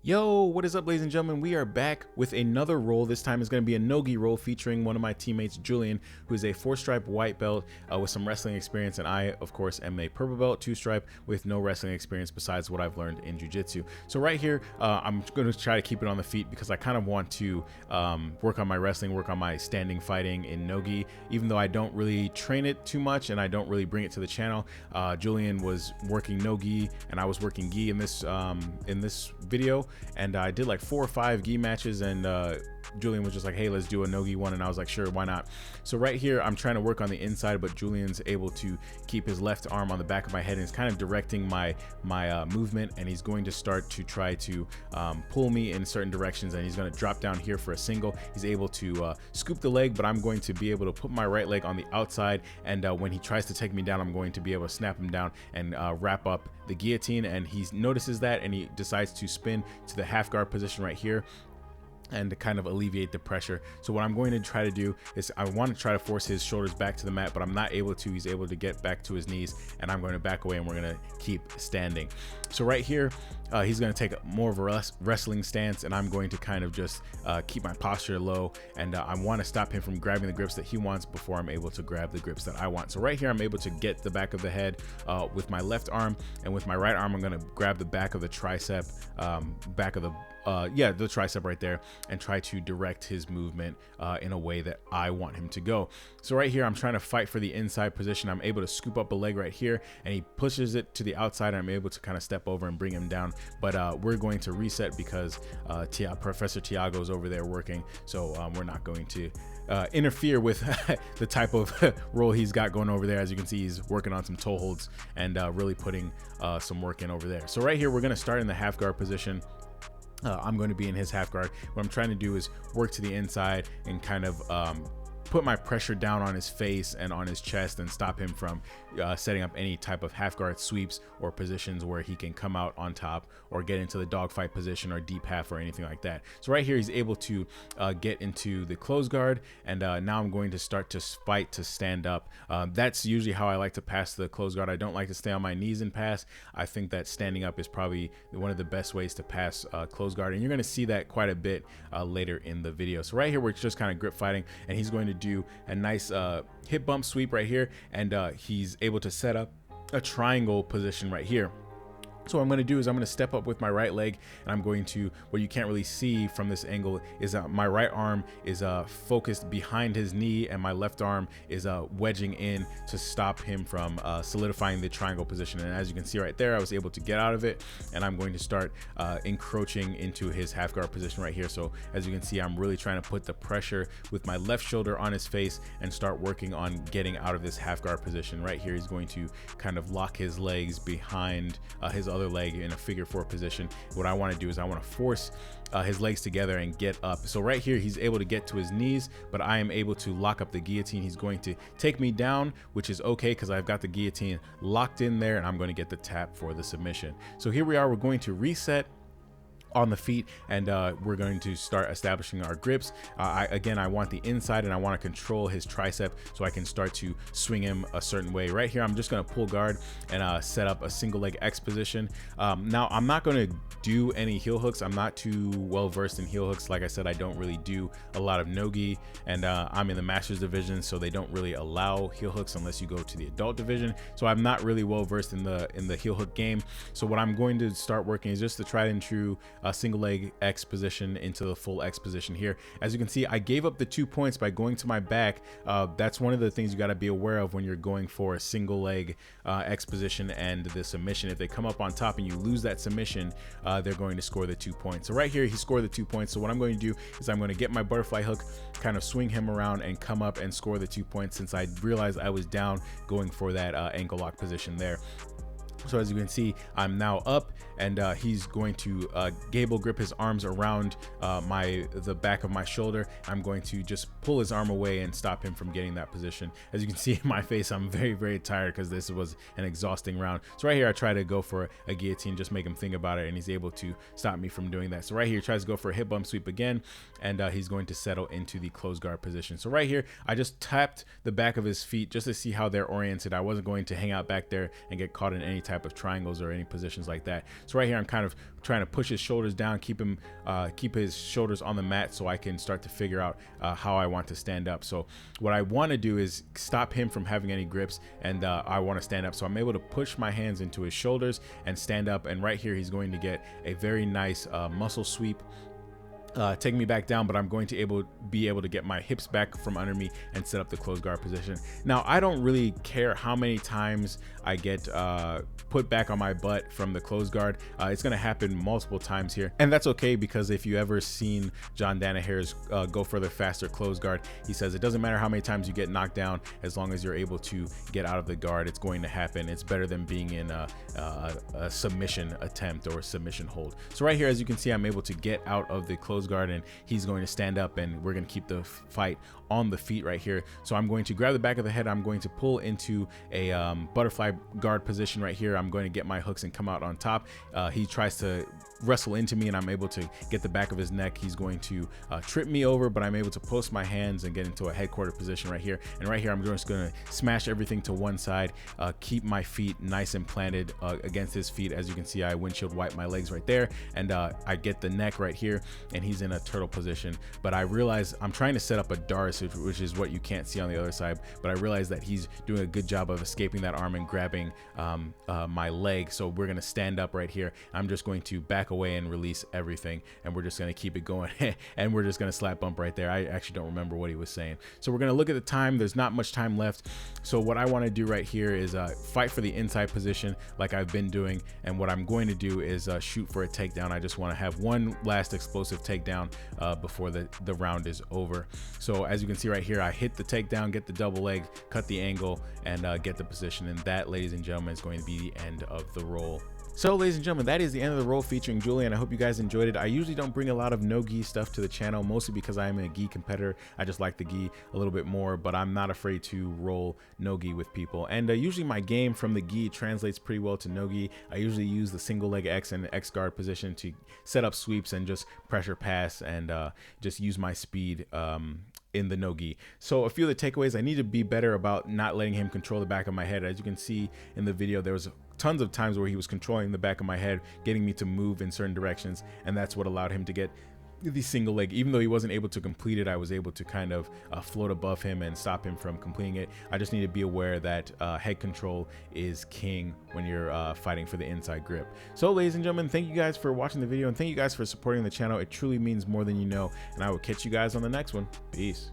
Yo, what is up, ladies and gentlemen? We are back with another roll. This time is going to be a nogi roll featuring one of my teammates, Julian, who is a 4-stripe white belt with some wrestling experience, and I, of course, am a purple belt 2-stripe with no wrestling experience besides what I've learned in jiu-jitsu. So right here, I'm going to try to keep it on the feet because I kind of want to work on my wrestling, work on my standing fighting in nogi, even though I don't really train it too much and I don't really bring it to the channel. Julian was working nogi and I was working gi in this video. And I did like 4 or 5 gi matches, and Julian was just like, hey, let's do a nogi one, and I was like, sure, why not? So right here I'm trying to work on the inside, but Julian's able to keep his left arm on the back of my head and is kind of directing my movement, and he's going to start to try to pull me in certain directions, and he's going to drop down here for a single. He's able to scoop the leg, but I'm going to be able to put my right leg on the outside, and when he tries to take me down, I'm going to be able to snap him down and wrap up the guillotine, and he notices that and he decides to spin to the half guard position right here and to kind of alleviate the pressure. So what I'm going to try to do is I want to try to force his shoulders back to the mat, but I'm not able to. He's able to get back to his knees, and I'm going to back away and we're going to keep standing. So right here, he's going to take more of a wrestling stance, and I'm going to kind of just keep my posture low, and I want to stop him from grabbing the grips that he wants before I'm able to grab the grips that I want. So right here, I'm able to get the back of the head with my left arm, and with my right arm, I'm going to grab the back of the tricep, back of the the tricep right there, and try to direct his movement in a way that I want him to go. So right here, I'm trying to fight for the inside position. I'm able to scoop up a leg right here, and he pushes it to the outside, and I'm able to kind of step over and bring him down. But we're going to reset because Professor Tiago's over there working, so we're not going to interfere with the type of roll he's got going over there. As you can see, he's working on some toe holds and really putting some work in over there. So right here, we're going to start in the half guard position. I'm going to be in his half guard. What I'm trying to do is work to the inside and kind of put my pressure down on his face and on his chest and stop him from setting up any type of half guard sweeps or positions where he can come out on top or get into the dogfight position or deep half or anything like that. So right here, he's able to get into the close guard, and now I'm going to start to fight to stand up. That's usually how I like to pass the close guard. I don't like to stay on my knees and pass. I think that standing up is probably one of the best ways to pass close guard, and you're going to see that quite a bit later in the video. So right here, we're just kind of grip fighting, and he's going to do a nice hip bump sweep right here, and he's able to set up a triangle position right here. So what I'm going to do is I'm going to step up with my right leg, and I'm going to, what you can't really see from this angle is my right arm is focused behind his knee, and my left arm is wedging in to stop him from solidifying the triangle position. And as you can see right there, I was able to get out of it, and I'm going to start encroaching into his half guard position right here. So as you can see, I'm really trying to put the pressure with my left shoulder on his face and start working on getting out of this half guard position. Right here, he's going to kind of lock his legs behind his other leg in a figure 4 position. What I want to do is I want to force his legs together and get up. So right here, he's able to get to his knees, but I am able to lock up the guillotine. He's going to take me down, which is okay because I've got the guillotine locked in there, and I'm going to get the tap for the submission. So here we are. We're going to reset on the feet, and we're going to start establishing our grips. Again, I want the inside, and I want to control his tricep so I can start to swing him a certain way. Right here, I'm just going to pull guard and set up a single leg X position. Now, I'm not going to do any heel hooks. I'm not too well versed in heel hooks. Like I said, I don't really do a lot of nogi, and I'm in the Masters division, so they don't really allow heel hooks unless you go to the adult division. So I'm not really well versed in the heel hook game. So what I'm going to start working is just the tried and true single leg X position into the full X position here. As you can see, I gave up the 2 points by going to my back. That's one of the things you got to be aware of when you're going for a single leg X position and the submission. If they come up on top and you lose that submission, they're going to score the 2 points. So right here, he scored the 2 points. So what I'm going to do is I'm going to get my butterfly hook, kind of swing him around and come up and score the 2 points, since I realized I was down going for that ankle lock position there. So as you can see, I'm now up, and he's going to gable grip his arms around the back of my shoulder. I'm going to just pull his arm away and stop him from getting that position. As you can see in my face, I'm very, very tired because this was an exhausting round. So right here, I try to go for a guillotine, just make him think about it, and he's able to stop me from doing that. So right here, he tries to go for a hip bump sweep again, and he's going to settle into the close guard position. So right here, I just tapped the back of his feet just to see how they're oriented. I wasn't going to hang out back there and get caught in any type type of triangles or any positions like that. So right here, I'm kind of trying to push his shoulders down, keep his shoulders on the mat so I can start to figure out how I want to stand up. So what I want to do is stop him from having any grips, and I want to stand up. So I'm able to push my hands into his shoulders and stand up. And right here, he's going to get a very nice muscle sweep, taking me back down, but I'm going to be able to get my hips back from under me and set up the closed guard position. Now, I don't really care how many times I get put back on my butt from the closed guard. It's going to happen multiple times here, and that's okay, because if you ever seen John Danaher's Go Further Faster closed guard, he says it doesn't matter how many times you get knocked down, as long as you're able to get out of the guard, it's going to happen. It's better than being in a submission attempt or a submission hold. So right here, as you can see, I'm able to get out of the closed guard, and he's going to stand up, and we're going to keep the fight on the feet right here. So I'm going to grab the back of the head. I'm going to pull into a butterfly guard position right here. I'm going to get my hooks and come out on top. He tries to wrestle into me, and I'm able to get the back of his neck. He's going to trip me over, but I'm able to post my hands and get into a headquarter position right here. And right here, I'm just going to smash everything to one side, keep my feet nice and planted against his feet. As you can see, I windshield wipe my legs right there, and I get the neck right here, and he's in a turtle position. But I realize I'm trying to set up a Darce, which is what you can't see on the other side, but I realize that he's doing a good job of escaping that arm and grabbing my leg. So we're going to stand up right here. I'm just going to back away and release everything, and we're just going to keep it going and we're just going to slap bump right there. I actually don't remember what he was saying. So we're going to look at the time. There's not much time left, so what I want to do right here is fight for the inside position like I've been doing, and what I'm going to do is shoot for a takedown. I just want to have one last explosive takedown before the round is over. So as you can see right here, I hit the takedown, get the double leg, cut the angle, and get the position, and that, ladies and gentlemen, is going to be the end of the roll. So ladies and gentlemen, that is the end of the roll featuring Julian. I hope you guys enjoyed it. I usually don't bring a lot of no gi stuff to the channel, mostly because I am a gi competitor. I just like the gi a little bit more, but I'm not afraid to roll no gi with people. And usually my game from the gi translates pretty well to no gi. I usually use the single leg X and X guard position to set up sweeps and just pressure pass and just use my speed in the no-gi. So a few of the takeaways: I need to be better about not letting him control the back of my head. As you can see in the video, there was tons of times where he was controlling the back of my head, getting me to move in certain directions, and that's what allowed him to get the single leg. Even though he wasn't able to complete it, I was able to kind of float above him and stop him from completing it. I just need to be aware that head control is king when you're fighting for the inside grip. So ladies and gentlemen, thank you guys for watching the video, and thank you guys for supporting the channel. It truly means more than you know, and I will catch you guys on the next one. Peace.